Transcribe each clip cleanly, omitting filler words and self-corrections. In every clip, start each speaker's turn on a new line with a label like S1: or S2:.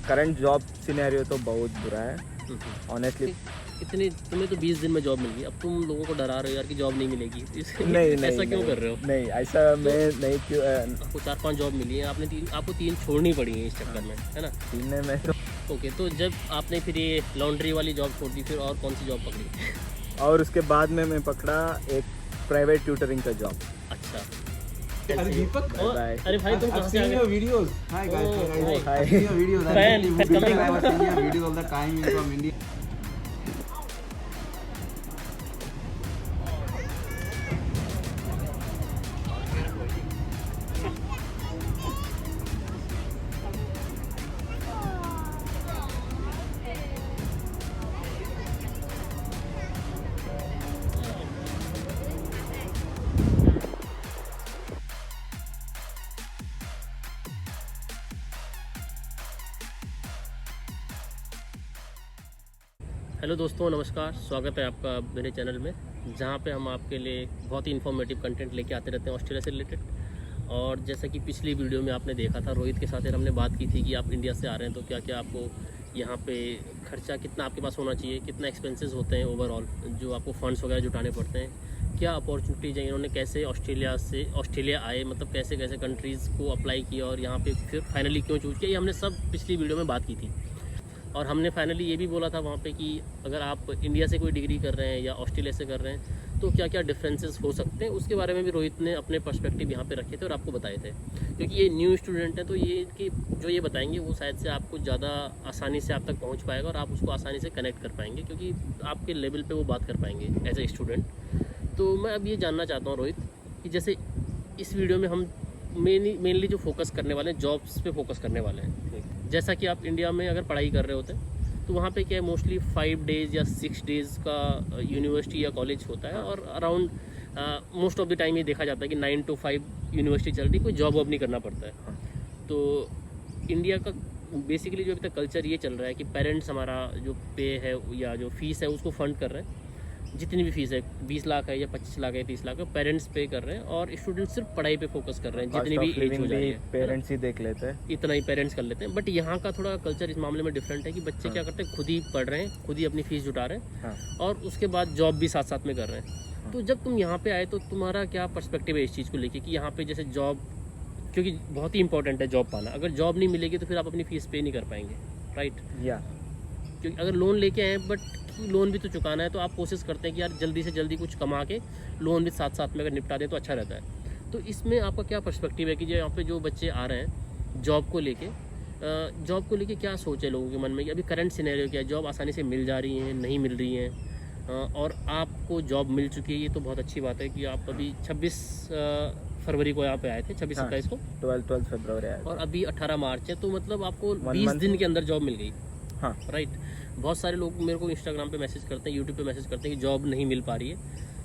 S1: Current job scenario तो बहुत बुरा है ऑनेस्टली।
S2: इतनी तुम्हें तो 20 दिन में जॉब मिल गई, अब तुम लोगों को डरा रहे हो यार कि जॉब नहीं मिलेगी।
S1: नहीं
S2: ऐसा क्यों कर रहे हो?
S1: नहीं ऐसा मैं नहीं क्यों
S2: आपको 4-5 जॉब मिली है, आपको 3 छोड़नी पड़ी है इस चक्कर में, है ना?
S1: सीने में तो।
S2: ओके, तो जब आपने फिर ये लॉन्ड्री वाली जॉब छोड़ दी, फिर और कौन सी जॉब पकड़ी?
S1: और उसके बाद में मैं पकड़ा एक प्राइवेट ट्यूटरिंग का जॉब।
S2: अच्छा।
S3: अरे दीपक,
S1: बाय।
S2: अरे भाई तुम कहाँ
S3: I've
S2: से आ
S3: seen
S2: गए?
S3: your videos. Hi guys,
S2: Oh,
S3: hi guys.
S1: hi.
S3: I've seen your videos. I'm
S2: Fan,
S3: really
S2: fan
S3: good.
S2: coming.
S3: I was seeing your videos all the time from India.
S2: Hello दोस्तों, नमस्कार। स्वागत है आपका मेरे channel में, जहाँ पे हम आपके लिए बहुत ही इन्फॉर्मेटिव कंटेंट लेके आते रहते हैं ऑस्ट्रेलिया से रिलेटेड। और जैसा कि पिछली वीडियो में आपने देखा था, रोहित के साथ हमने बात की थी कि आप इंडिया से आ रहे हैं तो क्या क्या आपको यहाँ पे खर्चा कितना आपके पास होना चाहिए, कितना एक्सपेंसेस होते हैं ओवरऑल, जो आपको फंड्स वगैरह जुटाने पड़ते हैं, क्या अपॉर्चुनिटीज हैं, इन्होंने कैसे ऑस्ट्रेलिया आए, मतलब कैसे कैसे कंट्रीज़ को अप्लाई किया और यहाँ पे फिर फाइनली क्यों चूज़ किया, ये हमने सब पिछली वीडियो में बात की थी। और हमने फाइनली ये भी बोला था वहाँ पे कि अगर आप इंडिया से कोई डिग्री कर रहे हैं या ऑस्ट्रेलिया से कर रहे हैं तो क्या क्या डिफरेंसेस हो सकते हैं, उसके बारे में भी रोहित ने अपने पर्सपेक्टिव यहाँ पे रखे थे और आपको बताए थे। क्योंकि ये न्यू स्टूडेंट हैं तो ये कि जो ये बताएंगे वो शायद से आपको ज़्यादा आसानी से आप तक पहुँच पाएगा और आप उसको आसानी से कनेक्ट कर पाएंगे, क्योंकि आपके लेवल पर वो बात कर पाएंगे एज ए स्टूडेंट। तो मैं अब ये जानना चाहता हूँ रोहित कि जैसे इस वीडियो में हम मेनली जो फोकस करने वाले हैं, जॉब्स पे फोकस करने वाले हैं। जैसा कि आप इंडिया में अगर पढ़ाई कर रहे होते हैं तो वहाँ पे क्या है, मोस्टली 5 डेज़ या 6 डेज़ का यूनिवर्सिटी या कॉलेज होता है और around most of the time ये देखा जाता है कि 9 to 5 यूनिवर्सिटी चल रही, कोई जॉब वॉब नहीं करना पड़ता है। तो इंडिया का बेसिकली जो अभी तक कल्चर ये चल रहा है कि पेरेंट्स हमारा जो पे है या जो फीस है उसको फंड कर रहे हैं, जितनी भी फीस है 20 लाख है या 25 लाख है 30 लाख है, पेरेंट्स पे कर रहे हैं और स्टूडेंट्स सिर्फ पढ़ाई पे फोकस कर रहे हैं, जितनी भी एज हो जाए
S1: पेरेंट्स ही देख लेते हैं,
S2: इतना ही पेरेंट्स कर लेते हैं। बट यहाँ का थोड़ा कल्चर इस मामले में डिफरेंट है कि बच्चे क्या करते हैं, खुद ही पढ़ रहे हैं, खुद ही अपनी फीस जुटा रहे हैं और उसके बाद जॉब भी साथ साथ में कर रहे हैं। तो जब तुम यहाँ पे आए तो तुम्हारा क्या पर्सपेक्टिव है इस चीज़ को लेके कि यहाँ पे जैसे जॉब, क्योंकि बहुत ही इंपॉर्टेंट है जॉब पाना, अगर जॉब नहीं मिलेगी तो फिर आप अपनी फीस पे नहीं कर पाएंगे, राइट?
S1: या
S2: क्योंकि अगर लोन लेके आए बट लोन भी तो चुकाना है, तो आप कोशिश करते हैं कि यार जल्दी से जल्दी कुछ कमा के लोन भी साथ साथ में अगर निपटा दें तो अच्छा रहता है। तो इसमें आपका क्या पर्सपेक्टिव है कि जो यहाँ पे जो बच्चे आ रहे हैं जॉब को लेके क्या सोच है लोगों के मन में कि अभी करंट सिनेरियो क्या है, जॉब आसानी से मिल जा रही हैं, नहीं मिल रही हैं, और आपको जॉब मिल चुकी है, ये तो बहुत अच्छी बात है कि आप अभी 26 फरवरी को यहाँ पे आए थे, 26-27 को
S1: 12 फरवरी आया
S2: और अभी 18 मार्च है, तो मतलब आपको
S1: 1
S2: 20
S1: month
S2: दिन के अंदर जॉब मिल गई।
S1: हाँ
S2: राइट। बहुत सारे लोग मेरे को इंस्टाग्राम पे मैसेज करते हैं, यूट्यूब पे मैसेज करते हैं कि जॉब नहीं मिल पा रही है,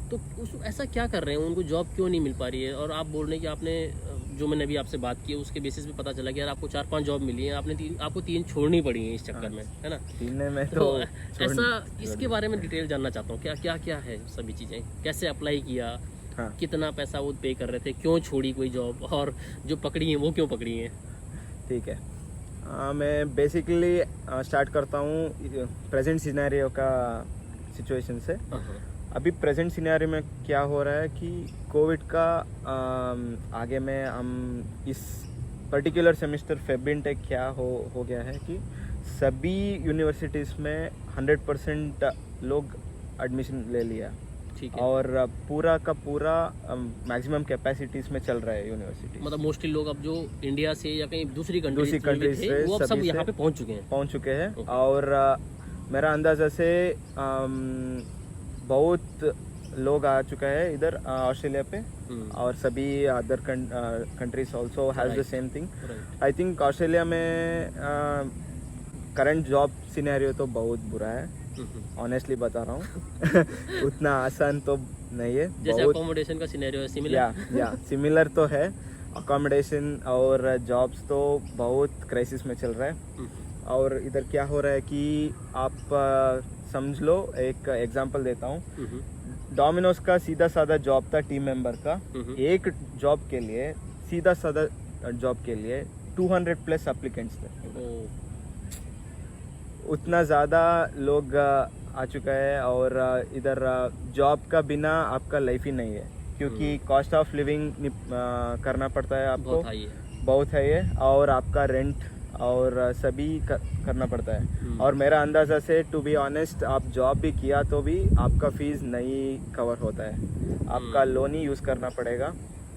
S2: तो ऐसा क्या कर रहे हैं, उनको जॉब क्यों नहीं मिल पा रही है? और आप बोल रहे हैं कि आपने जो मैंने अभी आपसे बात की उसके बेसिस पे पता चला कि यार आपको 4-5 जॉब मिली है, आपको 3 छोड़नी पड़ी है इस चक्कर में, है ना?
S1: सीने में
S2: तो ऐसा इसके बारे में डिटेल जानना चाहता हूँ, क्या है सभी चीज़ें, कैसे अप्लाई किया, कितना पैसा वो पे कर रहे थे, क्यों छोड़ी कोई जॉब, और जो पकड़ी है वो क्यों पकड़ी है?
S1: ठीक है। मैं बेसिकली स्टार्ट करता हूँ प्रेजेंट सिनेरियो का सिचुएशन से। अभी प्रेजेंट सिनेरियो में क्या हो रहा है कि कोविड का आगे में हम इस पर्टिकुलर सेमेस्टर फेब इनटेक क्या हो गया है कि सभी यूनिवर्सिटीज़ में 100% लोग एडमिशन ले लिया,
S2: ठीक है।
S1: और पूरा का पूरा मैक्सिमम कैपेसिटीज में चल रहा है यूनिवर्सिटी।
S2: मतलब मोस्टली लोग अब जो इंडिया से या कहीं दूसरी कंट्रीज
S1: से
S2: वो अब सब
S1: सभी
S2: यहाँ पे पहुँच चुके हैं।
S1: Okay. और मेरा अंदाज़ा से बहुत लोग आ चुका है इधर ऑस्ट्रेलिया पे, और सभी other countries also has the same thing. I think Australia में करंट जॉब सिनेरियो तो बहुत बुरा है, ऑनेस्टली बता रहा हूँ। उतना आसान तो नहीं है।
S2: जैसे अकोमोडेशन का सिनेरियो है सिमिलर,
S1: या सिमिलर तो है। अकोमोडेशन और जॉब्स तो बहुत क्राइसिस में चल रहा है। और इधर क्या हो रहा है कि आप समझ लो, एक एग्जांपल देता हूँ। डोमिनोज का सीधा साधा जॉब था टीम मेंबर का, एक जॉब के लिए सीधा साधा जॉब के लिए 200+ एप्लीकेंट्स थे। उतना ज़्यादा लोग आ चुका है और इधर जॉब का बिना आपका लाइफ ही नहीं है, क्योंकि कॉस्ट ऑफ लिविंग करना पड़ता है आपको,
S2: बहुत हाई है।
S1: बहुत है ये, और आपका रेंट और सभी करना पड़ता है। और मेरा अंदाज़ा से टू बी ऑनेस्ट, आप जॉब भी किया तो भी आपका फीस नहीं कवर होता है, आपका लोन ही यूज़ करना पड़ेगा,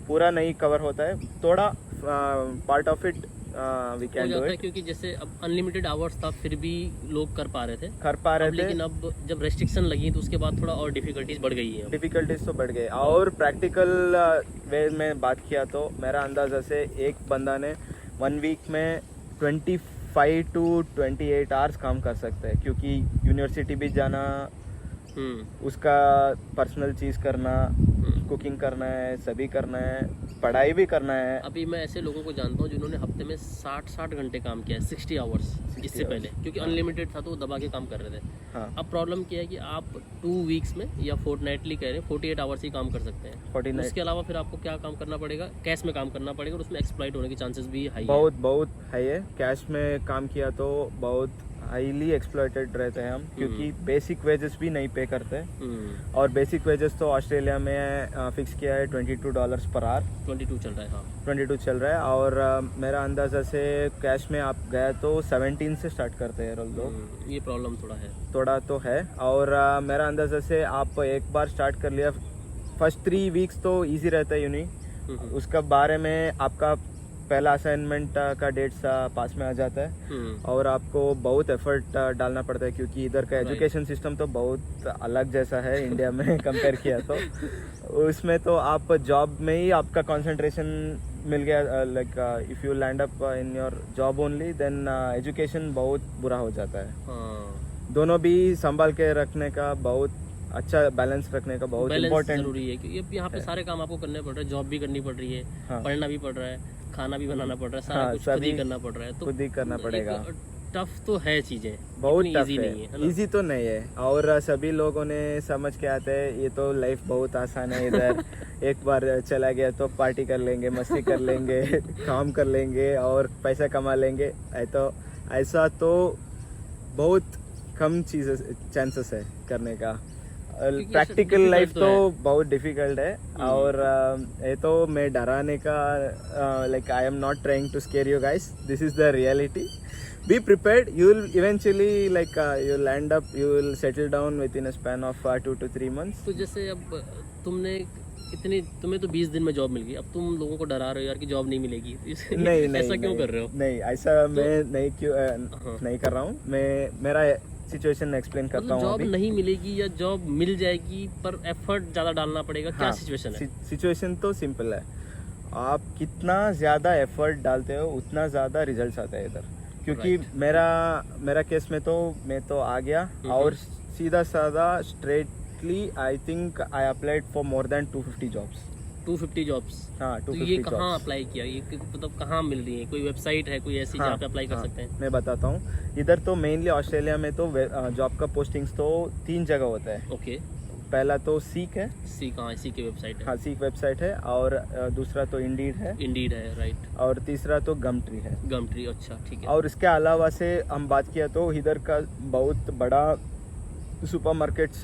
S1: पूरा नहीं कवर होता है, थोड़ा पार्ट ऑफ इट वी
S2: हो
S1: कैन डू
S2: जाता है
S1: इट,
S2: क्योंकि जैसे अब अनलिमिटेड आवर्स था फिर भी लोग कर पा रहे थे,
S1: कर पा रहे
S2: अब
S1: थे।
S2: लेकिन अब जब रेस्ट्रिक्शन लगी तो उसके बाद थोड़ा और डिफिकल्टीज बढ़ गई है।
S1: डिफ़िकल्टीज तो बढ़ गए, और प्रैक्टिकल वे में बात किया तो मेरा अंदाज़ा से एक बंदा ने 1 वीक में 25 to 28 आवर्स काम कर सकते हैं, क्योंकि यूनिवर्सिटी भी जाना, उसका पर्सनल चीज़ करना, कुकिंग करना है, सभी करना है, पढ़ाई भी करना है।
S2: अभी मैं ऐसे लोगों को जानता हूँ जिन्होंने हफ्ते में 60 घंटे काम किया है, 60 आवर्स इससे पहले, क्योंकि अनलिमिटेड था तो वो दबा के काम कर रहे थे।
S1: हाँ,
S2: अब प्रॉब्लम क्या है कि आप 2 वीक्स में या फोर्टनाइटली कह रहे हैं 48 आवर्स ही काम कर सकते हैं।
S1: 49
S2: उसके अलावा फिर आपको क्या काम करना पड़ेगा, कैश में काम करना पड़ेगा, और उसमें एक्सप्लॉइट होने के चांसेस भी हाई
S1: बहुत है ये। कैश में काम किया तो बहुत हाईली एक्सप्लॉइटेड रहते हैं हम, क्योंकि बेसिक वेजेस भी नहीं पे करते,
S2: है।
S1: और बेसिक वेजेस तो ऑस्ट्रेलिया में फिक्स किया है $22 पर आवर,
S2: 22 चल रहा है। हाँ
S1: 22 चल रहा है, और मेरा अंदाज़ा से कैश में आप गए तो 17 से स्टार्ट करते हैं लोग,
S2: ये प्रॉब्लम थोड़ा है।
S1: थोड़ा तो है। और मेरा अंदाज़ा से आप एक बार स्टार्ट कर लिया, फर्स्ट 3 वीक्स तो इजी रहता है यूनी, उसका बारे में आपका पहला असाइनमेंट का डेट पास में आ जाता है, और आपको बहुत एफर्ट डालना पड़ता है, क्योंकि इधर का एजुकेशन सिस्टम तो बहुत अलग जैसा है इंडिया में कंपेयर किया तो। उसमें तो आप जॉब में ही आपका कंसंट्रेशन मिल गया, like if you land up in your job only, then education बहुत बुरा हो जाता है।
S2: हाँ,
S1: दोनों भी संभाल के रखने का, बहुत अच्छा बैलेंस रखने का बहुत
S2: बैलेंस
S1: इम्पोर्टेंट
S2: जरूरी है, क्योंकि अब यहाँ पे सारे काम आपको करने पड़ रहे हैं, जॉब भी करनी पड़ रही है,
S1: हाँ।
S2: पढ़ना भी पड़ रहा है, खाना भी बनाना पड़ रहा है, सारा
S1: हाँ,
S2: कुछ खुद ही
S1: सभी
S2: करना पड़ रहा है, तो
S1: खुद ही करना पड़ेगा।
S2: टफ तो है चीजें,
S1: बहुत
S2: इतनी
S1: टफ
S2: easy नहीं
S1: है,
S2: ना?
S1: इजी तो नहीं है, और सभी लोगों ने समझ के आते हैं ये तो लाइफ बहुत आसान है इधर, एक बार चला गया तो पार्टी कर लेंगे, मस्ती कर लेंगे, काम कर लेंगे और पैसा कमा लेंगे, ऐसा तो बहुत कम चीज़ें चांसेस है करने का।
S2: क्योंकि
S1: प्रैक्टिकल
S2: difficult
S1: लाइफ
S2: तो
S1: तो बहुत डिफिकल्ट है, और ये तो मैं डराने का, like I am not trying to scare you guys, this is the reality. Be prepared, you will eventually like you'll end up, you will settle down within a span of 2 to 3 months.
S2: तो जैसे अब तुम्हें तो 20 दिन में job मिल गई, अब तुम लोगों को डरा रहे हो यार कि जॉब नहीं मिलेगी,
S1: नहीं
S2: ऐसा क्यों कर रहे हो?
S1: नहीं, ऐसा मैं नहीं कर रहा हूँ, मैं मेरा सिचुएशन एक्सप्लेन करता
S2: मतलब
S1: हूँ
S2: जॉब
S1: अभी।
S2: नहीं मिलेगी या जॉब मिल जाएगी पर एफर्ट ज्यादा डालना पड़ेगा, क्या
S1: हाँ,
S2: सिचुएशन है?
S1: सिचुएशन तो सिंपल है, आप कितना ज़्यादा एफर्ट डालते हो उतना ज़्यादा रिजल्ट्स आते हैं इधर, क्योंकि मेरा केस में तो मैं तो आ गया, और सीधा साधा straightly I think I applied for more than 250 jobs.
S2: 250 jobs?
S1: हाँ,
S2: तो
S1: 250
S2: ये कहाँ
S1: jobs।
S2: अप्लाई किया, ये मतलब कहाँ मिल रही है? कोई वेबसाइट है कोई ऐसी जहाँ पे अप्लाई कर सकते हैं?
S1: मैं बताता हूँ, इधर तो मेनली ऑस्ट्रेलिया में तो जॉब का पोस्टिंग्स तो 3 जगह होता है।
S2: ओके,
S1: पहला तो सीक है,
S2: सी कहाँ? सी की वेबसाइट है?
S1: हाँ सीक वेबसाइट है, और दूसरा तो इंडीड है,
S2: इंडीड है, राइट।
S1: और तीसरा तो गमट्री है।
S2: गमट्री, अच्छा ठीक है।
S1: और इसके अलावा से हम बात किया तो इधर का बहुत बड़ा supermarkets,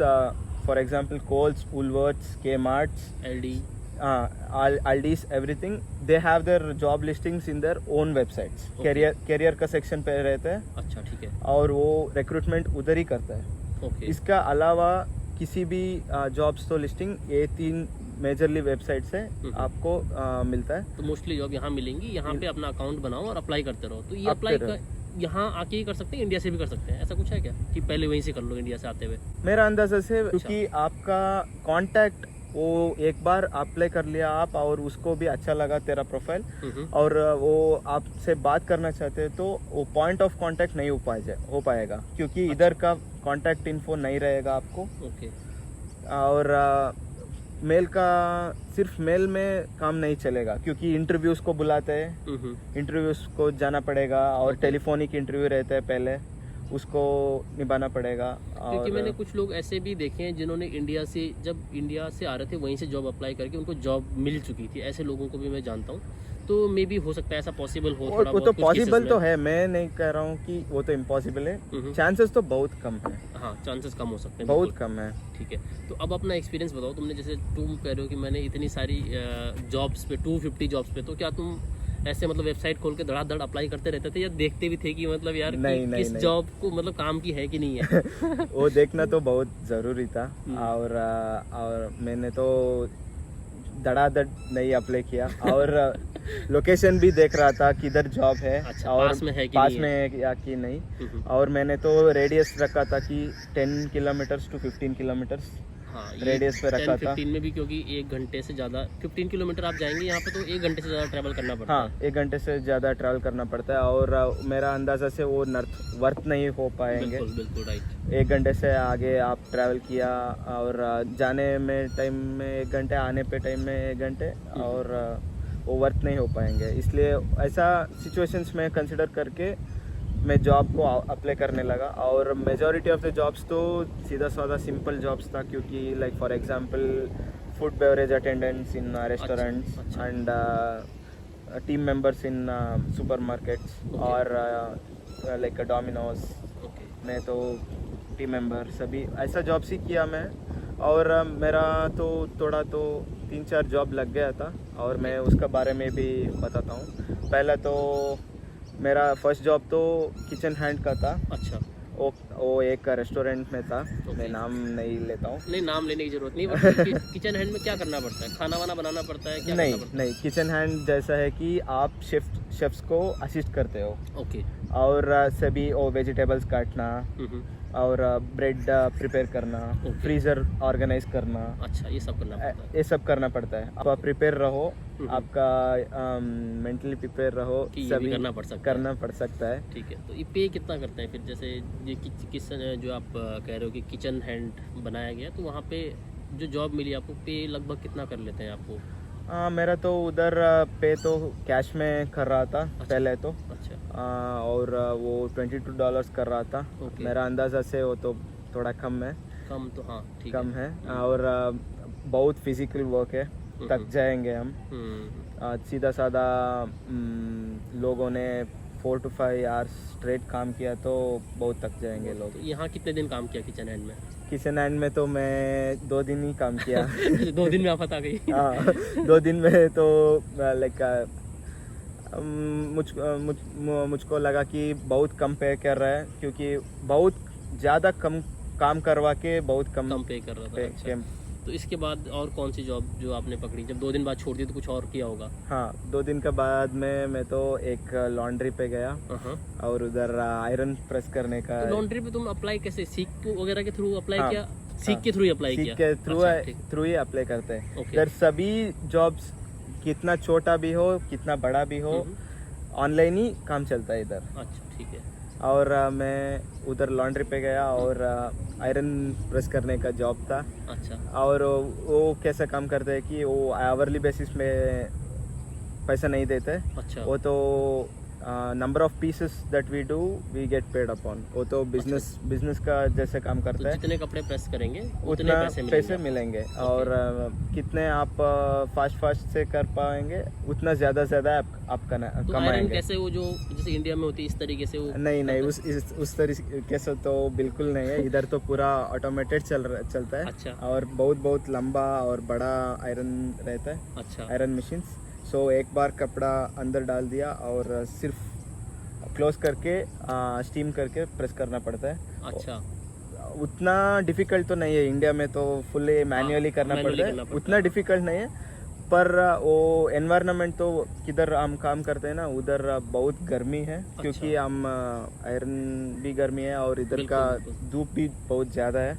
S1: for example Coles, Woolworths, Kmarts,
S2: Aldi,
S1: Aldi's, everything, they have their job listings in their own websites.
S2: Okay.
S1: Career का सेक्शन पे रहता है,
S2: अच्छा ठीक है,
S1: और वो रिक्रूटमेंट उधर ही करता है।
S2: ओके।
S1: इसका अलावा किसी भी जॉब्स तो लिस्टिंग ये 3 मेजरली वेबसाइट से आपको मिलता है।
S2: तो मोस्टली जॉब यहाँ मिलेंगी, यहाँ पे अपना अकाउंट बनाओ और अप्लाई करते रहो। तो ये
S1: आप
S2: अप्लाई
S1: कर
S2: यहाँ आके ही कर सकते हैं, इंडिया से भी कर सकते हैं, ऐसा कुछ है क्या कि पहले वहीं से कर लो इंडिया से आते हुए?
S1: मेरा अंदाजा से, क्योंकि आपका कांटेक्ट वो एक बार अप्लाई कर लिया आप, और उसको भी अच्छा लगा तेरा प्रोफाइल, और वो आपसे बात करना चाहते हैं, तो वो पॉइंट ऑफ कांटेक्ट नहीं हो पाएगा, क्योंकि इधर का कांटेक्ट इन्फो नहीं रहेगा आपको।
S2: ओके।
S1: और मेल का सिर्फ मेल में काम नहीं चलेगा, क्योंकि इंटरव्यूज को बुलाते हैं, इंटरव्यूज को जाना पड़ेगा, और टेलीफोनिक इंटरव्यू रहता है पहले, उसको निभाना पड़ेगा।
S2: क्योंकि मैंने कुछ लोग ऐसे भी देखे हैं जिन्होंने इंडिया से, जब इंडिया से आ रहे थे वहीं से जॉब अप्लाई करके उनको जॉब मिल चुकी थी, ऐसे लोगों को भी मैं जानता हूँ। तो मे भी हो सकता है ऐसा पॉसिबल हो, थोड़ा
S1: वो तो
S2: बहुत कुछ cases
S1: पॉसिबल
S2: में।
S1: तो है, मैं नहीं कह रहा हूँ कि वो तो इम्पॉसिबल है, चांसेस तो बहुत कम है,
S2: हाँ, चांसेस कम हो सकते हैं,
S1: बहुत
S2: बिल्कुल।
S1: कम है।
S2: ठीक है, तो अब अपना एक्सपीरियंस बताओ। तुमने जैसे तुम कह रहे हो कि मैंने इतनी सारी जॉब्स पे 250 जॉब्स पे, तो क्या तुम ऐसे मतलब वेबसाइट खोल के धड़ाधड़ अप्लाई करते रहते थे या देखते भी थे कि मतलब यार
S1: नहीं,
S2: कि
S1: नहीं,
S2: किस
S1: नहीं।
S2: जॉब को मतलब काम की है कि नहीं है?
S1: वो देखना तो बहुत ज़रूरी था।
S2: हम्म।
S1: और मैंने तो धड़ाधड़ नहीं अप्लाई किया और लोकेशन भी देख रहा था किधर जॉब है,
S2: अच्छा,
S1: और
S2: पास में है कि
S1: पास
S2: नहीं
S1: में
S2: है?
S1: है या कि नहीं।
S2: हम्म।
S1: और मैंने तो रेडियस रखा था कि 10 किलोमीटर्स टू 15 किलोमीटर्स
S2: हाँ,
S1: रेडियस पे रखा था।
S2: 10-15 में भी, क्योंकि 1 घंटे से ज़्यादा 15 किलोमीटर आप जाएंगे यहाँ पे तो 1 घंटे से ज़्यादा ट्रैवल करना पड़ता है।
S1: हाँ, 1 घंटे से ज़्यादा ट्रैवल करना पड़ता है, और मेरा अंदाज़ा से वो वर्थ नहीं हो पाएंगे।
S2: बिल्कुल बिल्कुल राइट।
S1: 1 घंटे से आगे आप ट्रैवल किया, और जाने में टाइम में 1 घंटे, आने पे टाइम में 1 घंटे, और वो वर्थ नहीं हो पाएंगे। इसलिए ऐसा सिचुएशंस में कंसिडर करके मैं जॉब को अप्लाई करने लगा। और मेजॉरिटी ऑफ द जॉब्स तो सीधा साधा सिंपल जॉब्स था, क्योंकि like for example food beverage attendants in restaurants
S2: अच्छा।
S1: And team members in supermarkets, और लाइक डोमिनोज
S2: ओके।
S1: में तो टीम मेंबर सभी ऐसा जॉब्स ही किया मैं। और मेरा तो थोड़ा तो 3-4 जॉब लग गया था, और मैं उसका बारे में भी बताता हूँ। पहला तो मेरा फर्स्ट जॉब तो किचन हैंड का था।
S2: अच्छा,
S1: वो एक रेस्टोरेंट में था, मैं
S2: Okay.
S1: नाम नहीं लेता हूँ।
S2: नहीं नाम लेने की जरूरत नहीं, बट किचन हैंड में क्या करना पड़ता है? खाना वाना बनाना पड़ता है, क्या
S1: नहीं
S2: करना पड़ता
S1: नहीं, किचन हैंड जैसा है कि आप शेफ्स को असिस्ट करते हो,
S2: है? ओके।
S1: और सभी वो वेजिटेबल्स काटना, और ब्रेड प्रिपेयर करना,
S2: Okay.
S1: फ्रीज़र ऑर्गेनाइज करना,
S2: अच्छा, ये सब करना पड़ता है
S1: ये सब करना पड़ता है। आप प्रिपेयर रहो,
S2: हम्म।
S1: आपका मेंटली प्रिपेयर रहो,
S2: कि ये भी
S1: सभी
S2: करना पड़ सकता है।
S1: करना पड़ सकता है।
S2: ठीक है, तो ये पे कितना करते हैं फिर? जैसे ये किस जो आप कह रहे हो कि किचन हैंड बनाया गया, तो वहाँ पे जो जॉब मिली आपको, पे लगभग कितना कर लेते हैं आपको?
S1: मेरा तो उधर पे तो कैश में कर रहा था पहले तो,
S2: अच्छा।
S1: और वो $22 कर रहा था।
S2: Okay.
S1: मेरा अंदाज़ा से वो तो थोड़ा कम है,
S2: कम तो हाँ ठीक
S1: कम है। और बहुत फिजिकल वर्क है, थक जाएंगे हम। सीधा साधा लोगों ने 4 to 5 आवर्स स्ट्रेट काम किया तो बहुत थक जाएंगे लोग।
S2: तो यहाँ कितने दिन काम किया किचन हैंड में?
S1: किचन हैंड में तो मैं 2 दिन ही काम किया।
S2: 2 दिन में आफत आ गई?
S1: हाँ, 2 दिन में तो लाइक मुझको लगा कि बहुत कम पे कर रहा है, क्योंकि बहुत ज़्यादा कम काम करवा के बहुत कम
S2: पे कर रहा था।
S1: पे
S2: अच्छा। तो इसके बाद और कौन सी जॉब जो आपने पकड़ी? जब 2 दिन बाद छोड़ दी तो कुछ और किया होगा?
S1: हाँ, 2 दिन के बाद में मैं तो एक लॉन्ड्री पे गया, और उधर आयरन प्रेस करने का।
S2: तो लॉन्ड्री पे तुम अप्लाई कैसे, सीख वगैरह के थ्रू अप्लाई
S1: हाँ,
S2: किया? सीख के थ्रू ही अप्लाई
S1: सीख
S2: किया?
S1: के
S2: अच्छा, ठीक।
S1: थ्रू ही अप्लाई करते हैं।
S2: Okay.
S1: इधर सभी जॉब्स कितना छोटा भी हो, कितना बड़ा भी हो, ऑनलाइन ही काम चलता है इधर।
S2: अच्छा, ठीक है।
S1: और मैं उधर लॉन्ड्री पे गया, और आयरन प्रेस करने का जॉब था।
S2: अच्छा।
S1: और वो कैसा काम करते हैं कि वो आवरली बेसिस में पैसा नहीं देते।
S2: अच्छा।
S1: वो तो number of pieces that we do we get paid upon. वो तो बिजनेस का जैसे काम
S2: तो
S1: करता है,
S2: जितने कपड़े प्रेस करेंगे उतने
S1: उतना
S2: पैसे
S1: पैसे
S2: मिलेंगे?
S1: मिलेंगे। और कितने आप फास्ट से कर पाएंगे, उतना ज़्यादा आप
S2: तो आयरन
S1: कमाएंगे।
S2: कैसे, वो जो जैसे इंडिया में होती है इस तरीके से वो?
S1: नहीं, उस तरीके से तो बिल्कुल नहीं है। इधर तो पूरा ऑटोमेटेड चलता है।
S2: अच्छा।
S1: और बहुत लंबा और बड़ा आयरन रहता है,
S2: अच्छा।
S1: Iron machines. सो एक बार कपड़ा अंदर डाल दिया और सिर्फ क्लोज करके स्टीम करके प्रेस करना पड़ता है।
S2: अच्छा।
S1: उतना डिफ़िकल्ट तो नहीं है, इंडिया में तो फुल्ली मैन्युअली करना
S2: मैन्युअली
S1: पड़ता
S2: करना
S1: है,
S2: पड़ता
S1: उतना डिफ़िकल्ट नहीं है। पर वो एनवायरनमेंट तो किधर हम काम करते हैं ना, उधर बहुत गर्मी है, क्योंकि हम आयरन भी गर्मी है, और इधर
S2: बिल्कुल,
S1: का
S2: बिल्कुल।
S1: धूप भी बहुत ज़्यादा है।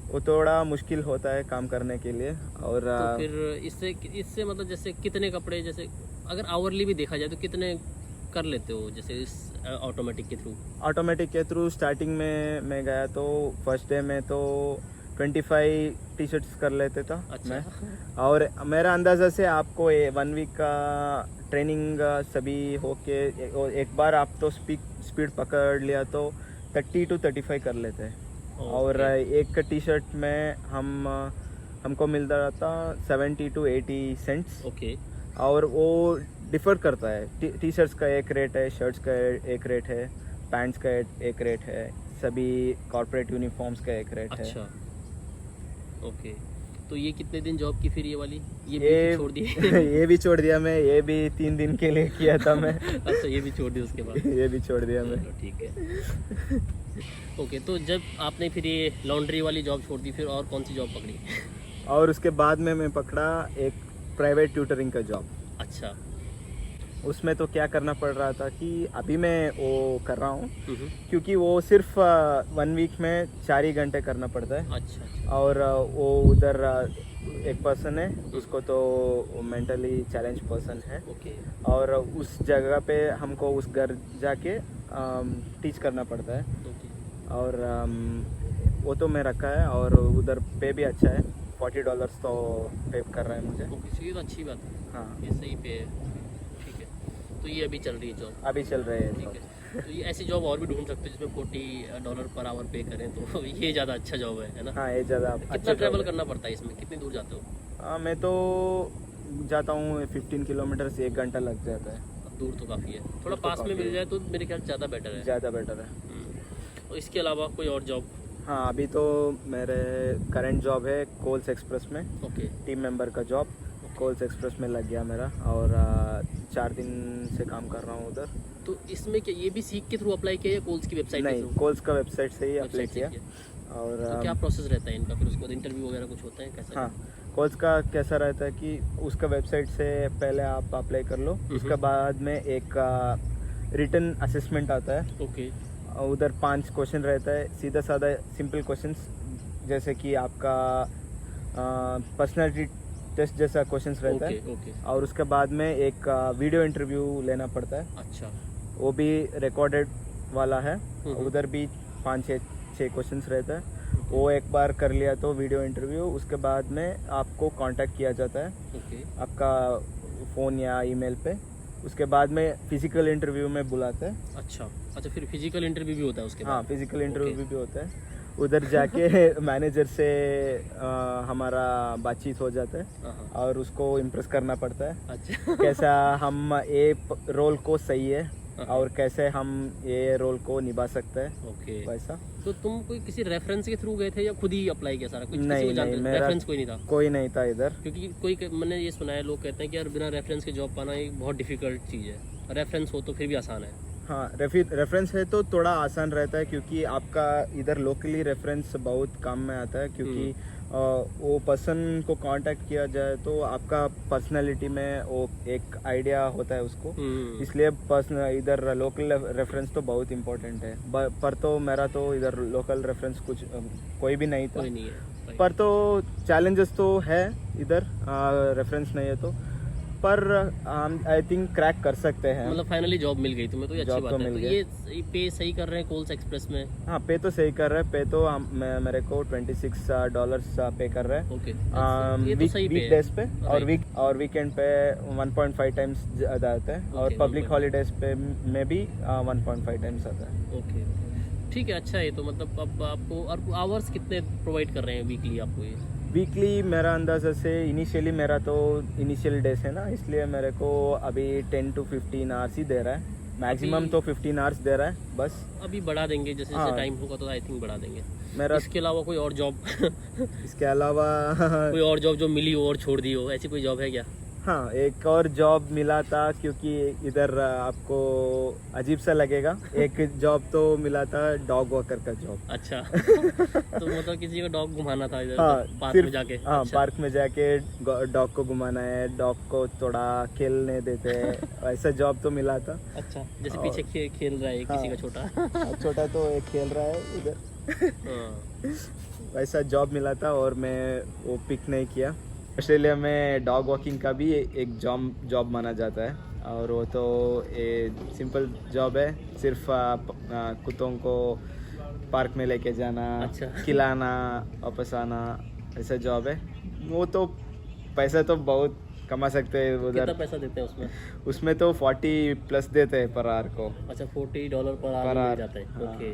S1: वो थोड़ा मुश्किल होता है काम करने के लिए। और
S2: तो फिर इससे मतलब जैसे कितने कपड़े, जैसे अगर आवरली भी देखा जाए तो कितने कर लेते हो, जैसे इस ऑटोमेटिक के थ्रू?
S1: ऑटोमेटिक के थ्रू स्टार्टिंग में मैं गया तो फर्स्ट डे में तो 25 टी शर्ट्स कर लेते था।
S2: अच्छा।
S1: मैं, और मेरा अंदाज़ा से आपको 1 वीक का ट्रेनिंग सभी होके एक बार आप तो स्पीड पकड़ लिया तो 30 to 35 कर लेते हैं।
S2: ओके।
S1: और एक टी शर्ट में हमको मिल रहा था 70 to 80 सेंट्स।
S2: ओके।
S1: और वो डिफ़र करता है, टी शर्ट्स का एक रेट है, शर्ट्स का एक रेट है, पैंट्स का एक रेट है, सभी कॉर्पोरेट यूनिफॉर्म्स का एक रेट है।
S2: अच्छा। ओके, तो ये कितने दिन जॉब की फिर ये वाली? ये भी
S1: ये
S2: छोड़ दी?
S1: ये भी छोड़ दिया मैं, ये भी 3 दिन के लिए किया था मैं।
S2: अच्छा, ये भी छोड़ दी उसके बाद?
S1: ये भी छोड़ दिया मैं।
S2: चलो ठीक है। ओके, तो जब आपने फिर ये लॉन्ड्री वाली जॉब छोड़ दी, फिर और कौन सी जॉब पकड़ी?
S1: और उसके बाद में मैं पकड़ा एक प्राइवेट ट्यूटरिंग का जॉब।
S2: अच्छा।
S1: उसमें तो क्या करना पड़ रहा था कि अभी मैं वो कर रहा हूँ
S2: हम्म।
S1: क्योंकि वो सिर्फ 1 वीक में 4 ही घंटे करना पड़ता है।
S2: अच्छा अच्छा।
S1: और वो उधर एक पर्सन है, उसको तो मेंटली चैलेंज पर्सन है,
S2: ओके।
S1: और उस जगह पे हमको उस घर जाके टीच करना पड़ता है।
S2: ओके।
S1: और वो तो मैं रखा है, और उधर पे भी अच्छा है, $40 तो पे कर रहा है मुझे।
S2: ओके, तो ये तो अच्छी बात है।
S1: हाँ,
S2: ये सही पे है। ठीक है, तो ये अभी चल रही है जॉब?
S1: अभी चल रहे हैं
S2: ठीक
S1: job।
S2: है, तो ये ऐसी जॉब और भी ढूंढ सकते हो जिसमें $40 पर आवर पे करें, तो ये ज़्यादा अच्छा जॉब है ना?
S1: हाँ, ये ज़्यादा
S2: कितना
S1: अच्छा
S2: ट्रैवल
S1: job है।
S2: करना पड़ता है इसमें? कितनी दूर जाते हो?
S1: मैं तो जाता हूँ 15 किलोमीटर से 1 घंटा लग जाता है।
S2: अब दूर तो काफ़ी है, थोड़ा
S1: तो
S2: पास में
S1: काफ़ी
S2: मिल
S1: है।
S2: जाए तो मेरे ख्याल से ज़्यादा बेटर है।
S1: ज़्यादा बेटर है।
S2: और इसके अलावा कोई और जॉब?
S1: हाँ, अभी तो मेरे करंट जॉब है कोल्स एक्सप्रेस में,
S2: ओके।
S1: टीम मेंबर का जॉब कोल्स एक्सप्रेस में लग गया मेरा, और 4 दिन से काम कर रहा हूँ उधर।
S2: तो इसमें क्या ये भी सीख के थ्रू अप्लाई किया या कोल्स की वेबसाइट के
S1: नहीं,
S2: थ्रू?
S1: कोल्स का वेबसाइट से ही अप्लाई
S2: वेबसाइट से
S1: किया। और
S2: तो क्या प्रोसेस रहता है इनका? फिर उसके बाद इंटरव्यू वगैरह कुछ होता है कैसा?
S1: हाँ, कोल्स का कैसा रहता है कि उसका वेबसाइट से पहले आप अप्लाई कर लो, उसके बाद में एक रिटन असेसमेंट आता है।
S2: ओके।
S1: उधर 5 क्वेश्चन रहता है, सीधा साधा सिंपल क्वेश्चंस, जैसे कि आपका पर्सनालिटी टेस्ट जैसा क्वेश्चंस रहता
S2: ओके।
S1: है।
S2: ओके।
S1: और उसके बाद में एक वीडियो इंटरव्यू लेना पड़ता है,
S2: अच्छा।
S1: वो भी रिकॉर्डेड वाला है।
S2: हम्म।
S1: उधर भी 5-6 क्वेश्चंस रहता है। वो एक बार कर लिया तो वीडियो इंटरव्यू, उसके बाद में आपको कांटेक्ट किया जाता है
S2: ओके।
S1: आपका फ़ोन या ईमेल पे। उसके बाद में फिजिकल इंटरव्यू में बुलाते हैं।
S2: अच्छा अच्छा, फिर फिजिकल इंटरव्यू भी होता है उसके
S1: हाँ,
S2: बाद?
S1: Physical interview
S2: okay.
S1: भी होता है। उधर जाके मैनेजर से हमारा बातचीत हो जाता है,
S2: हाँ।
S1: और उसको इम्प्रेस करना पड़ता है
S2: अच्छा।
S1: कैसा हम ये रोल को सही है
S2: हाँ।
S1: और कैसे हम ये रोल को निभा सकते हैं,
S2: ओके।
S1: वैसा।
S2: तो तुम कोई किसी रेफरेंस के थ्रू गए थे या खुद ही अप्लाई किया सारा कुछ? किसी
S1: नहीं,
S2: को जानते?
S1: नहीं, मेरा
S2: रेफरेंस कोई नहीं था?
S1: कोई नहीं था इधर।
S2: क्योंकि मैंने ये सुना है, लोग कहते हैं कि यार बिना रेफरेंस के जॉब पाना एक बहुत डिफिकल्ट चीज़ है, रेफरेंस हो तो फिर भी आसान है।
S1: हाँ, रेफरेंस है तो थोड़ा आसान रहता है, क्योंकि आपका इधर लोकली रेफरेंस बहुत काम में आता है, क्योंकि वो पर्सन को कांटेक्ट किया जाए तो आपका पर्सनालिटी में वो एक आइडिया होता है उसको, इसलिए पर्सनल इधर लोकल रेफरेंस तो बहुत इम्पोर्टेंट है। पर तो मेरा तो इधर लोकल रेफरेंस कुछ कोई भी नहीं था।
S2: कोई नहीं है।
S1: पर तो चैलेंजेस तो है इधर, रेफरेंस नहीं है तो, पर आई थिंक क्रैक कर सकते हैं।
S2: मतलब फाइनली जॉब मिल गई तुम्हें, तो ये अच्छी
S1: जॉब
S2: बात
S1: तो
S2: है।
S1: मिल
S2: तो
S1: गई।
S2: ये पे सही कर रहे हैं कोल्स एक्सप्रेस में?
S1: हाँ, पे तो सही कर रहा है। पे तो मेरे को $26 पे कर रहा है
S2: ओके। ये तो सही पे
S1: वीक
S2: है।
S1: डेज पे, और
S2: Right.
S1: वीकेंड पे 1.5 टाइम्स ज़्यादा आता है, और
S2: Okay,
S1: पब्लिक
S2: 1.5
S1: हॉलीडेज पे में भी 1.5 टाइम्स आता है।
S2: ओके। ठीक है, अच्छा है। तो मतलब अब आपको और आवर्स कितने प्रोवाइड कर रहे हैं वीकली आपको ये?
S1: वीकली मेरा अंदाज़ा से इनिशियली मेरा तो इनिशियल डेज है ना, इसलिए मेरे को अभी 10 to 15 आवर्स ही दे रहा है। मैक्सिमम तो 15 आवर्स दे रहा है बस।
S2: अभी बढ़ा देंगे जैसे जैसे
S1: हाँ।
S2: टाइम होगा, तो आई थिंक बढ़ा देंगे।
S1: मेरा
S2: इसके अलावा कोई और जॉब?
S1: इसके अलावा
S2: कोई और जॉब जो मिली हो और छोड़ दी हो, ऐसी कोई जॉब है क्या?
S1: हाँ, एक और जॉब मिला था, क्योंकि इधर आपको अजीब सा लगेगा, एक जॉब तो मिला था डॉग वॉकर का जॉब।
S2: अच्छा। तो मतलब किसी को डॉग घुमाना था इधर
S1: हाँ,
S2: पार्क
S1: सिर्फ
S2: में जाके?
S1: हाँ,
S2: अच्छा।
S1: पार्क में जाके डॉग को घुमाना है, डॉग को थोड़ा खेलने देते हैं, ऐसा जॉब तो मिला था।
S2: अच्छा, जैसे
S1: और-
S2: पीछे खेल रहा है किसी
S1: हाँ।
S2: का छोटा।
S1: छोटा तो एक खेल रहा है इधर।
S2: हाँ।
S1: वैसा जॉब मिला था, और मैं वो पिक नहीं किया। ऑस्ट्रेलिया में डॉग वॉकिंग का भी एक जॉब माना जाता है, और वो तो सिंपल जॉब है, सिर्फ कुत्तों को पार्क में लेके जाना,
S2: अच्छा।
S1: खिलाना, वापस आना, ऐसा जॉब है। वो तो पैसा तो बहुत कमा सकते हैं
S2: कितना
S1: उधर।
S2: पैसा देते हैं उसमें?
S1: उसमें तो 40+ देते हैं पर आवर को।
S2: अच्छा, $40 पर
S1: पर
S2: आवर मिल
S1: आवर,
S2: जाता है।
S1: हाँ।
S2: ओके।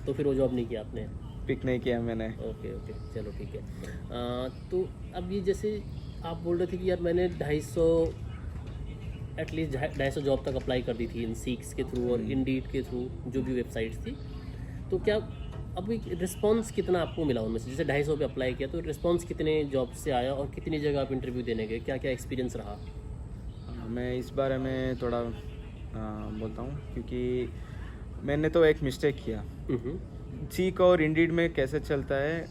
S2: तो फिर वो जॉब नहीं किया आपने?
S1: पिक नहीं किया मैंने।
S2: ओके ओके, चलो ठीक है। तो अब ये जैसे आप बोल रहे थे कि यार मैंने 250 एटलीस्ट 250 जॉब तक अप्लाई कर दी थी इन सीक्स के थ्रू और इंडीड के थ्रू, जो भी वेबसाइट्स थी। तो क्या अभी रिस्पांस कितना आपको मिला उनमें से? जैसे 250 पे अप्लाई किया तो रिस्पांस कितने जॉब से आया और कितनी जगह आप इंटरव्यू देने गए, क्या क्या एक्सपीरियंस रहा?
S1: मैं इस बारे में थोड़ा बोलता हूँ, क्योंकि मैंने तो एक मिस्टेक किया। सीक और इंडीड में कैसे चलता है,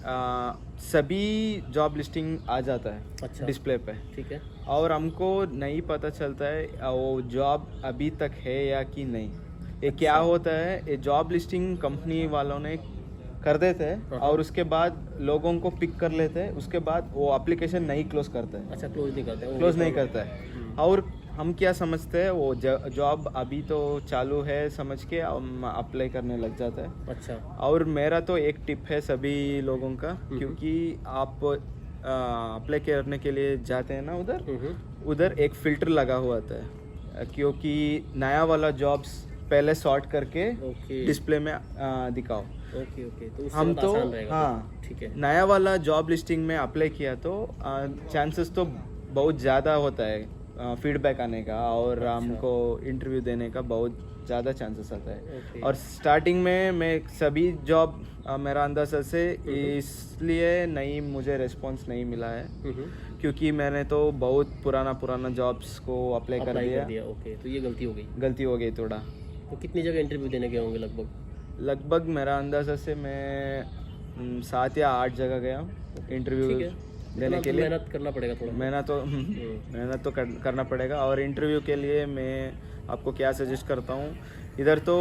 S1: सभी जॉब लिस्टिंग आ जाता है
S2: अच्छा,
S1: डिस्प्ले पे,
S2: ठीक है।
S1: और हमको नहीं पता चलता है वो जॉब अभी तक है या कि नहीं। ये क्या होता है, ये जॉब लिस्टिंग कंपनी वालों ने कर देते हैं और उसके बाद लोगों को पिक कर लेते हैं, उसके बाद वो एप्लीकेशन नहीं क्लोज करते हैं।
S2: अच्छा, क्लोज नहीं करते?
S1: क्लोज नहीं करता है। और हम क्या समझते हैं, वो जॉब अभी तो चालू है समझ के हम अप्लाई करने लग जाता है।
S2: अच्छा।
S1: और मेरा तो एक टिप है सभी लोगों का, क्योंकि आप अप्लाई करने के लिए जाते हैं ना उधर एक फिल्टर लगा हुआ होता है, क्योंकि नया वाला जॉब्स पहले सॉर्ट करके डिस्प्ले में दिखाओ।
S2: ओके ओके, तो उससे
S1: हम
S2: बहुत
S1: तो
S2: आसान रहेगा।
S1: हाँ,
S2: ठीक है।
S1: नया वाला जॉब लिस्टिंग में अप्लाई किया तो चांसेस तो बहुत ज़्यादा होता है फीडबैक आने का, और हमको इंटरव्यू देने का बहुत ज़्यादा चांसेस आता है। और स्टार्टिंग में मैं सभी जॉब मेरा अंदाज़ा से इसलिए नहीं मुझे रिस्पांस नहीं मिला है, क्योंकि मैंने तो बहुत पुराना जॉब्स को अप्लाई कर दिया।
S2: ओके, तो ये गलती हो गई
S1: थोड़ा।
S2: तो कितनी जगह इंटरव्यू देने गए होंगे
S1: लगभग मेरा अंदाज़ा से मैं 7 या 8 जगह गया इंटरव्यू देने के लिए।
S2: मेहनत करना पड़ेगा थोड़ा।
S1: मेहनत तो करना पड़ेगा। और इंटरव्यू के लिए मैं आपको क्या सजेस्ट करता हूँ, इधर तो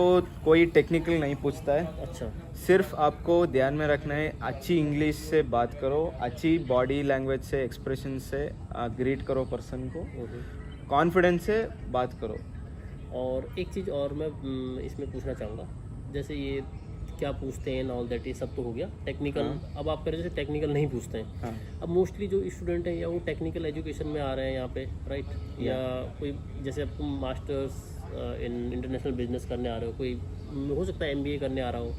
S1: कोई टेक्निकल नहीं पूछता है।
S2: अच्छा।
S1: सिर्फ आपको ध्यान में रखना है, अच्छी इंग्लिश से बात करो, अच्छी बॉडी लैंग्वेज से, एक्सप्रेशन से ग्रीट करो पर्सन को, कॉन्फिडेंस से बात करो।
S2: और एक चीज़ और मैं इसमें पूछना चाहूँगा, जैसे ये क्या पूछते हैं ऑल दैट, ये सब तो हो गया टेक्निकल। अब आप कह रहे जैसे टेक्निकल नहीं पूछते हैं। अब मोस्टली जो स्टूडेंट हैं या वो टेक्निकल एजुकेशन में आ रहे हैं यहाँ पे, राइट? या कोई जैसे अब तुम मास्टर्स इन इंटरनेशनल बिजनेस करने आ रहे हो, कोई हो सकता है MBA करने आ रहा हो,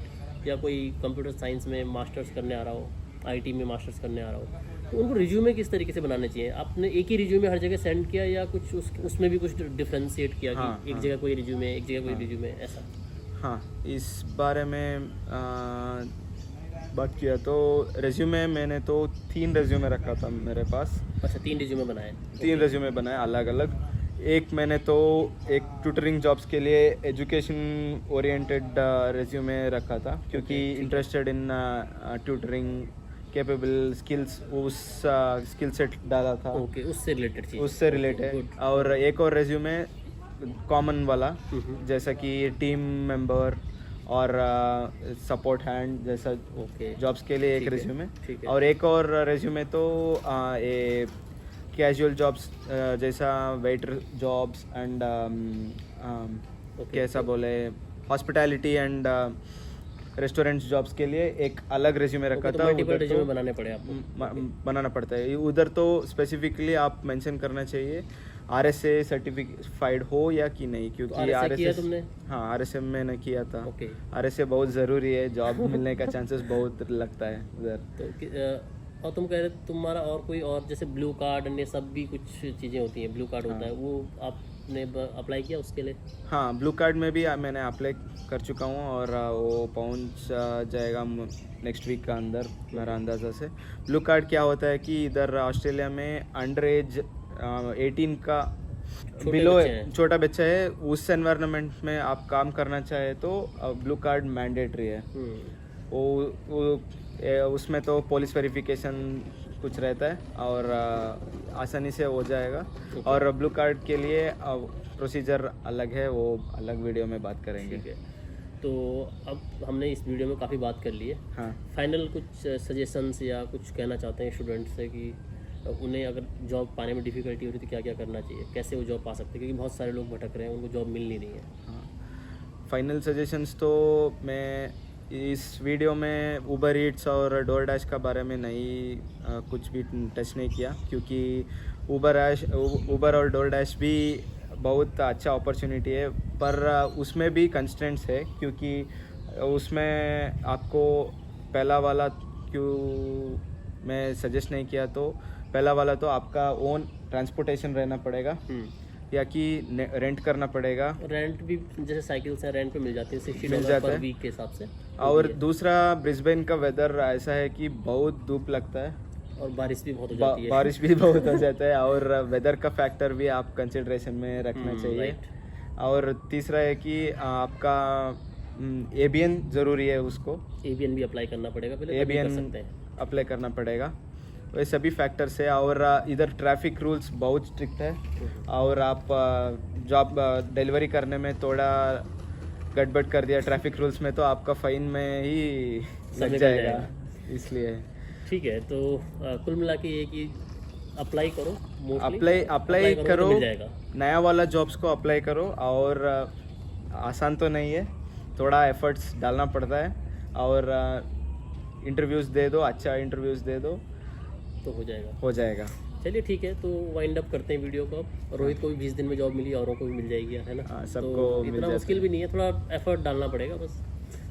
S2: या कोई कंप्यूटर साइंस में मास्टर्स करने आ रहा हो, IT में मास्टर्स करने आ रहा हो, तो उनको रिज्यूमे किस तरीके से बनाने चाहिए? आपने एक ही रिज्यूमे हर जगह सेंड किया या कुछ उसमें भी कुछ डिफ्रेंशिएट किया कि एक जगह कोई रिज्यूमे, एक जगह कोई रिज्यूमे, ऐसा?
S1: हाँ, इस बारे में बात किया तो रेज्यूमे मैंने तो 3 रेज्यूमे रखा था मेरे पास।
S2: अच्छा, 3 रिज्यूमे बनाए?
S1: 3 रेज्यूमे बनाए अलग अलग। एक मैंने तो एक ट्यूटरिंग जॉब्स के लिए एजुकेशन ओरिएंटेड रेज्यूमे रखा था, क्योंकि interested in tutoring capable skills, उस स्किल सेट डाला था।
S2: ओके, उससे रिलेटेड।
S1: और एक और रेज्यूमे कॉमन वाला, जैसा कि टीम मेंबर और सपोर्ट हैंड जैसा जॉब्स के लिए एक रेज्यूमे। और एक और रेज्यूमे तो ये कैजुअल जॉब्स जैसा वेटर जॉब्स एंड कैसा बोले हॉस्पिटैलिटी एंड रेस्टोरेंट्स जॉब्स के लिए एक अलग रेज्यूमे रखा था।
S2: मल्टीपल रेज्यूमे बनाने पड़े आपको?
S1: बनाना पड़ता है उधर तो स्पेसिफिकली आप मेंशन करना चाहिए RSA सर्टिफाइड हो या कि नहीं, क्योंकि
S2: RSA किया तुमने?
S1: हाँ, RSA मैंने किया था।
S2: ओके।
S1: RSA बहुत ज़रूरी है, जॉब मिलने का चांसेस बहुत लगता है उधर।
S2: तो और तुम कह रहे तुम्हारा और कोई और जैसे ब्लू कार्ड अन्य सब भी कुछ चीज़ें होती हैं, ब्लू कार्ड होता है, वो आपने अप्लाई किया उसके लिए? हाँ,
S1: ब्लू कार्ड में भी मैंने अप्लाई कर चुका हूँ और वो पहुँच जाएगा नेक्स्ट वीक का अंदर मेरा अंदाज़ा से। ब्लू कार्ड क्या होता है कि इधर ऑस्ट्रेलिया में अंडर एज 18 का बिलो छोटा बच्चा है, उस एनवायरनमेंट में आप काम करना चाहे तो ब्लू कार्ड मैंडेटरी है। वो उसमें तो पुलिस वेरिफिकेशन कुछ रहता है और आसानी से हो जाएगा। और ब्लू कार्ड के लिए प्रोसीजर अलग है, वो अलग वीडियो में बात करेंगे।
S2: तो अब हमने इस वीडियो में काफ़ी बात कर ली है।
S1: हाँ,
S2: फाइनल कुछ सजेशंस या कुछ कहना चाहते हैं स्टूडेंट्स से कि उन्हें अगर जॉब पाने में डिफ़िकल्टी हो रही है तो क्या क्या करना चाहिए, कैसे वो जॉब पा सकते हैं, क्योंकि बहुत सारे लोग भटक रहे हैं, उनको जॉब मिल नहीं रही है।
S1: हाँ, फाइनल सजेशंस तो मैं इस वीडियो में उबर ईट्स और डोर डैश का बारे में नहीं कुछ भी टच नहीं किया, क्योंकि उबर और डोर डैश भी बहुत अच्छा अपॉर्चुनिटी है, पर उसमें भी कंस्ट्रेंट्स है, क्योंकि उसमें आपको पहला वाला क्यों मैं सजेस्ट नहीं किया, तो पहला वाला तो आपका ओन ट्रांसपोर्टेशन रहना पड़ेगा या कि रेंट करना पड़ेगा।
S2: रेंट भी जैसे साइकिल से रेंट पे मिल जाती है
S1: मिल
S2: $60
S1: जाता
S2: पर
S1: है।
S2: वीक के हिसाब से।
S1: और दूसरा ब्रिस्बेन का वेदर ऐसा है कि बहुत धूप लगता है,
S2: और बारिश भी बहुत हो जाती है।
S1: बारिश भी बहुत हो जाता है, और वेदर का फैक्टर भी आप कंसिडरेशन में रखना चाहिए।
S2: राइट।
S1: और तीसरा है कि आपका एबीएन ज़रूरी है, उसको
S2: एबीएन भी अप्लाई करना पड़ेगा पहले, तभी कर
S1: एबीएन
S2: सकते हैं।
S1: अप्लाई करना पड़ेगा। ये सभी फैक्टर्स है। और इधर ट्रैफिक रूल्स बहुत स्ट्रिक्ट है, और आप जॉब डिलीवरी करने में थोड़ा गड़बड़ कर दिया ट्रैफिक रूल्स में, तो आपका फाइन में ही
S2: सब
S1: लग
S2: निकल
S1: जाएगा।
S2: जाएगा।
S1: इसलिए
S2: ठीक है, तो कुल मिला के ये कि अप्लाई करो,
S1: अप्लाई
S2: तो
S1: करो,
S2: मिल जाएगा।
S1: नया वाला जॉब्स को अप्लाई करो। और आसान तो नहीं है, थोड़ा एफर्ट्स डालना पड़ता है, और इंटरव्यूज़ दे दो, अच्छा इंटरव्यूज़ दे दो,
S2: तो हो जाएगा। चलिए ठीक है, तो वाइंड अप करते हैं वीडियो को अब। रोहित को भी 20 दिन में जॉब मिली, औरों को भी मिल जाएगी, है ना?
S1: हाँ, सबको
S2: तो
S1: मिल
S2: इतना
S1: जाता
S2: मुश्किल भी नहीं है, थोड़ा एफर्ट डालना पड़ेगा बस।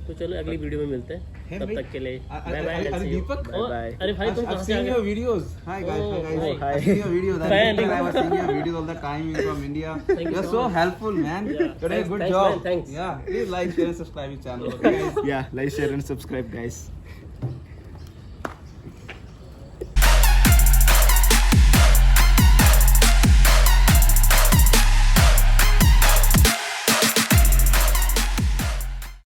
S2: तो चलो अगली वीडियो में मिलते हैं, तब तक के लिए बाय बाय।
S3: अरे दीपक,
S1: Bye-bye.
S2: अरे भाई तुम कब
S3: I've
S2: से आ
S3: seen
S2: गए?
S3: your videos. Hi guys,
S2: Oh,
S3: hi guys.
S1: hi.
S3: I've seen your videos.
S2: Fan.
S3: I was seeing your videos all the time. You're from India.
S2: Thank you
S3: You're
S2: so
S3: so
S2: much.
S3: helpful, man.
S2: Yeah.
S3: You're doing a good
S2: Thanks,
S3: job.
S2: man. Thanks.
S3: Yeah, please like, share, and subscribe to channel. Okay, guys.
S1: Yeah, like, share and subscribe guys.